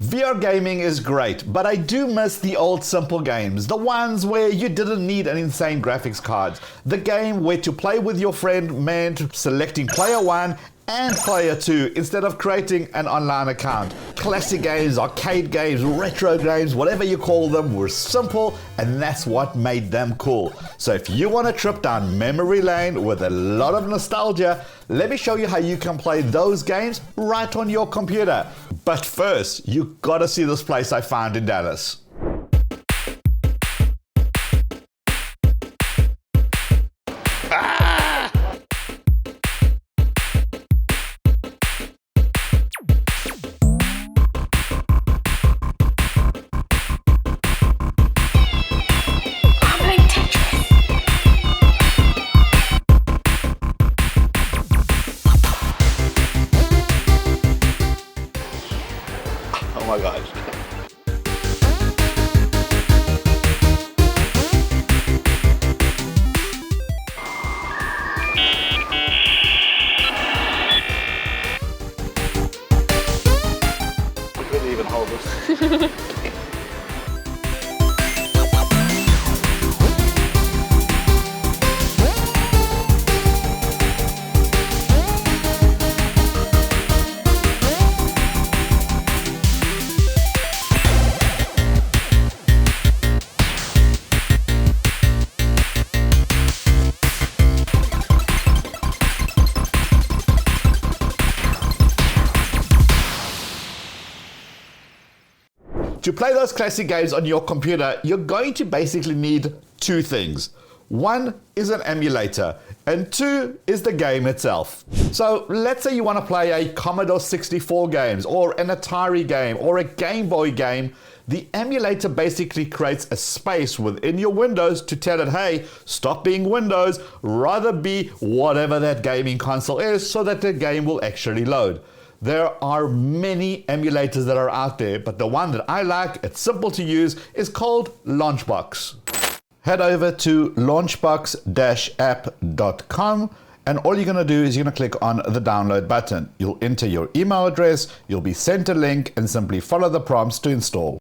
VR gaming is great, but I do miss the old simple games, the ones where you didn't need an insane graphics card. The game where to play with your friend meant selecting player 1 and player 2 instead of creating an online account. Classic games, arcade games, retro games, whatever you call them, were simple, and that's what made them cool. So if you want a trip down memory lane with a lot of nostalgia, let me show you how you can play those games right on your computer. But first, you gotta see this place I found in Dallas. Oh my gosh. I couldn't even hold this. To play those classic games on your computer, you're going to basically need two things. One is an emulator, and two is the game itself. So let's say you want to play a Commodore 64 games, or an Atari game, or a Game Boy game. The emulator basically creates a space within your Windows to tell it, hey, stop being Windows, rather be whatever that gaming console is, so that the game will actually load. There are many emulators that are out there, but the one that I like, it's simple to use, is called Launchbox. Head over to launchbox-app.com, and all you're going to do is you're going to click on the download button. You'll enter your email address, you'll be sent a link, and simply follow the prompts to install.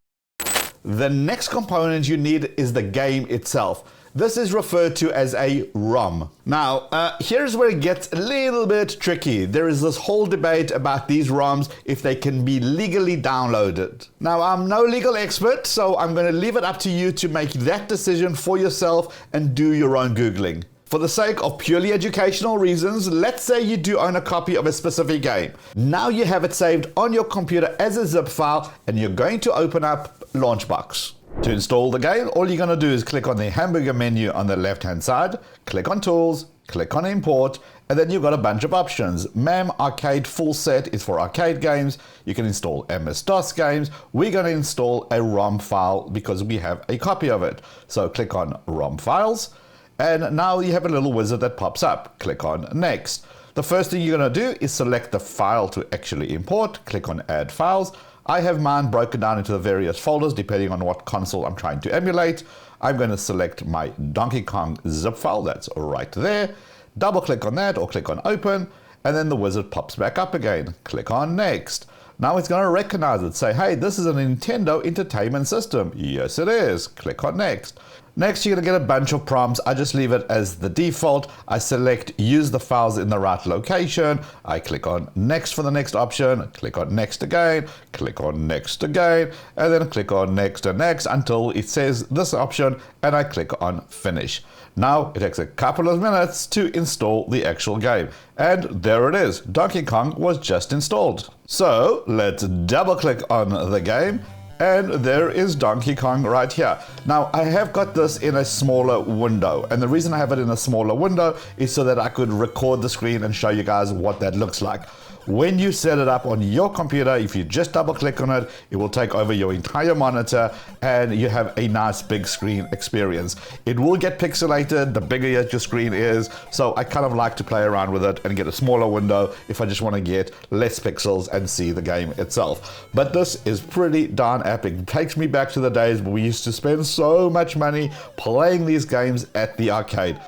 The next component you need is the game itself. This is referred to as a ROM. Now, here's where it gets a little bit tricky. There is this whole debate about these ROMs, if they can be legally downloaded. Now, I'm no legal expert, so I'm going to leave it up to you to make that decision for yourself and do your own Googling. For the sake of purely educational reasons, let's say you do own a copy of a specific game. Now you have it saved on your computer as a zip file, and you're going to open up Launchbox. To install the game, all you're going to do is click on the hamburger menu on the left hand side, click on Tools, click on Import, and then you've got a bunch of options. MAM Arcade Full Set is for arcade games. You can install MS-DOS games. We're going to install a ROM file because we have a copy of it. So click on ROM Files, and now you have a little wizard that pops up. Click on Next. The first thing you're going to do is select the file to actually import. Click on Add Files. I have mine broken down into the various folders depending on what console I'm trying to emulate. I'm going to select my Donkey Kong zip file, that's right there. Double click on that or click on Open, and then the wizard pops back up again. Click on Next. Now it's going to recognize it, say, hey, this is a Nintendo Entertainment System. Yes, it is. Click on Next. Next, you're going to get a bunch of prompts. I just leave it as the default. I select use the files in the right location. I click on next for the next option, click on next again, click on next again, and then click on next and next until it says this option, and I click on finish. Now it takes a couple of minutes to install the actual game. And there it is. Donkey Kong was just installed. So let's double click on the game. And there is Donkey Kong right here. Now, I have got this in a smaller window. And the reason I have it in a smaller window is so that I could record the screen and show you guys what that looks like. When you set it up on your computer, if you just double click on it, it will take over your entire monitor and you have a nice big screen experience. It will get pixelated the bigger your screen is, so I kind of like to play around with it and get a smaller window if I just want to get less pixels and see the game itself. But this is pretty darn epic. It takes me back to the days where we used to spend so much money playing these games at the arcade.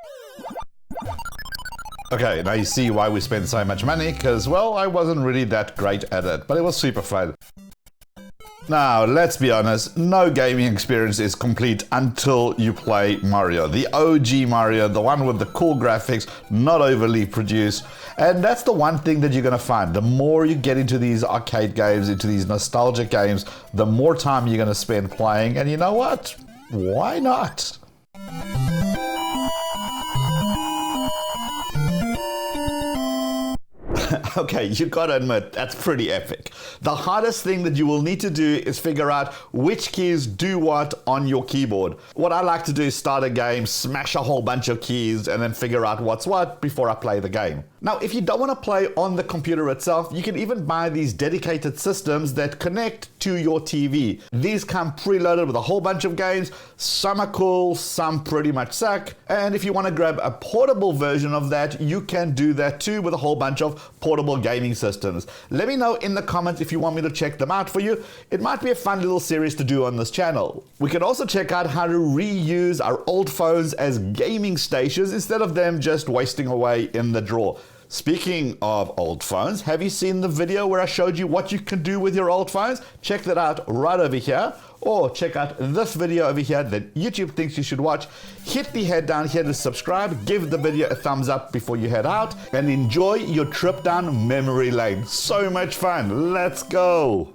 Okay, now you see why we spend so much money, because, well, I wasn't really that great at it, but it was super fun. Now, let's be honest, no gaming experience is complete until you play Mario. The OG Mario, the one with the cool graphics, not overly produced. And that's the one thing that you're going to find. The more you get into these arcade games, into these nostalgic games, the more time you're going to spend playing. And you know what? Why not? Okay, you gotta admit, that's pretty epic. The hardest thing that you will need to do is figure out which keys do what on your keyboard. What I like to do is start a game, smash a whole bunch of keys, and then figure out what's what before I play the game. Now, if you don't want to play on the computer itself, you can even buy these dedicated systems that connect to your TV. These come preloaded with a whole bunch of games. Some are cool, some pretty much suck. And if you want to grab a portable version of that, you can do that too with a whole bunch of portable gaming systems. Let me know in the comments if you want me to check them out for you. It might be a fun little series to do on this channel. We can also check out how to reuse our old phones as gaming stations instead of them just wasting away in the drawer. Speaking of old phones, have you seen the video where I showed you what you can do with your old phones? Check that out right over here, or check out this video over here that YouTube thinks you should watch. Hit the head down here to subscribe, give the video a thumbs up before you head out, and enjoy your trip down memory lane. So much fun. Let's go.